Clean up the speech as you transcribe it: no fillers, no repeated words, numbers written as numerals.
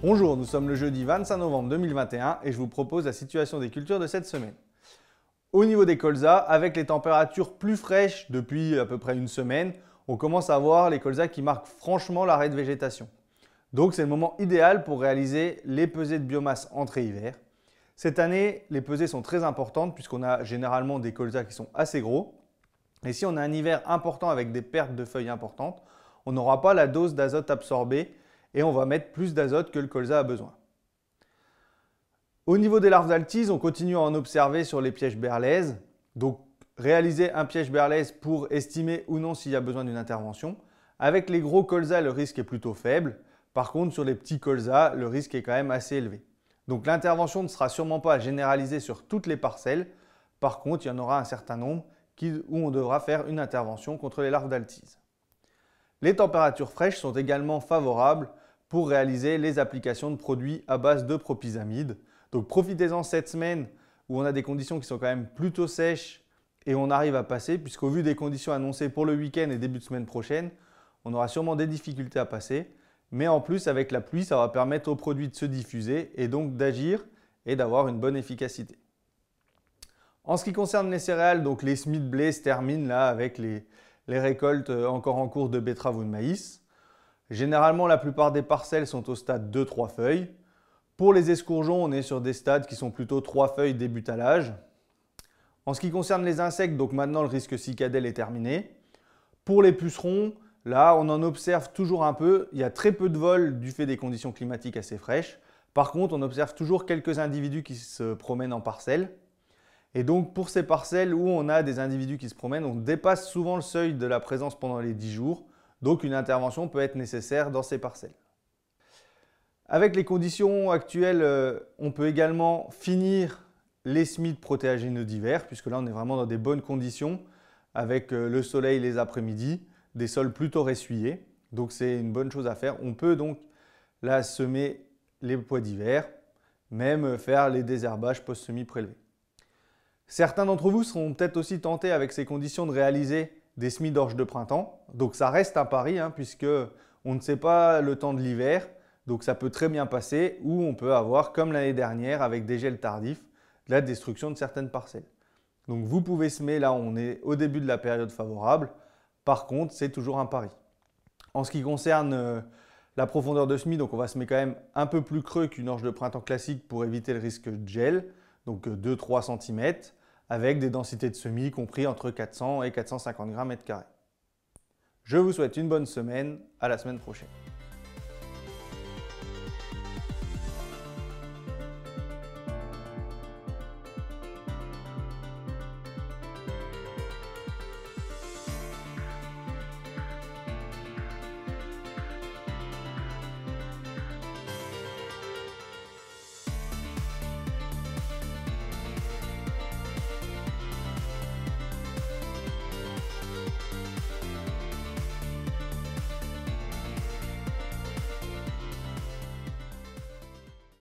Bonjour, nous sommes le jeudi 25 novembre 2021 et je vous propose la situation des cultures de cette semaine. Au niveau des colzas, avec les températures plus fraîches depuis à peu près une semaine, on commence à voir les colzas qui marquent franchement l'arrêt de végétation. Donc c'est le moment idéal pour réaliser les pesées de biomasse entrée-hiver. Cette année, les pesées sont très importantes puisqu'on a généralement des colzas qui sont assez gros. Et si on a un hiver important avec des pertes de feuilles importantes, on n'aura pas la dose d'azote absorbée et on va mettre plus d'azote que le colza a besoin. Au niveau des larves d'altise, on continue à en observer sur les pièges berlaises. Donc réaliser un piège berlaise pour estimer ou non s'il y a besoin d'une intervention. Avec les gros colzas, le risque est plutôt faible. Par contre, sur les petits colzas, le risque est quand même assez élevé. Donc l'intervention ne sera sûrement pas généralisée sur toutes les parcelles. Par contre, il y en aura un certain nombre où on devra faire une intervention contre les larves d'altise. Les températures fraîches sont également favorables pour réaliser les applications de produits à base de propyzamide. Donc profitez-en cette semaine où on a des conditions qui sont quand même plutôt sèches et on arrive à passer, puisqu'au vu des conditions annoncées pour le week-end et début de semaine prochaine, on aura sûrement des difficultés à passer. Mais en plus, avec la pluie, ça va permettre aux produits de se diffuser et donc d'agir et d'avoir une bonne efficacité. En ce qui concerne les céréales, donc les semis de blé se terminent là avec les récoltes encore en cours de betterave ou de maïs. Généralement, la plupart des parcelles sont au stade 2-3 feuilles. Pour les escourgeons, on est sur des stades qui sont plutôt 3 feuilles début talage. En ce qui concerne les insectes, donc maintenant le risque cicadelle est terminé. Pour les pucerons, là on en observe toujours un peu. Il y a très peu de vols du fait des conditions climatiques assez fraîches. Par contre, on observe toujours quelques individus qui se promènent en parcelles. Et donc pour ces parcelles où on a des individus qui se promènent, on dépasse souvent le seuil de la présence pendant les 10 jours. Donc une intervention peut être nécessaire dans ces parcelles. Avec les conditions actuelles, on peut également finir les semis de protéagineux d'hiver, puisque là on est vraiment dans des bonnes conditions, avec le soleil les après-midi, des sols plutôt ressuyés. Donc c'est une bonne chose à faire. On peut donc là semer les pois d'hiver, même faire les désherbages post-semis prélevés. Certains d'entre vous seront peut-être aussi tentés avec ces conditions de réaliser des semis d'orge de printemps. Donc ça reste un pari, puisque on ne sait pas le temps de l'hiver. Donc ça peut très bien passer, ou on peut avoir, comme l'année dernière, avec des gels tardifs, de la destruction de certaines parcelles. Donc vous pouvez semer, là on est au début de la période favorable. Par contre, c'est toujours un pari. En ce qui concerne la profondeur de semis, donc on va semer quand même un peu plus creux qu'une orge de printemps classique pour éviter le risque de gel, donc 2-3 cm, avec des densités de semis compris entre 400 et 450 g/m². Je vous souhaite une bonne semaine, à la semaine prochaine.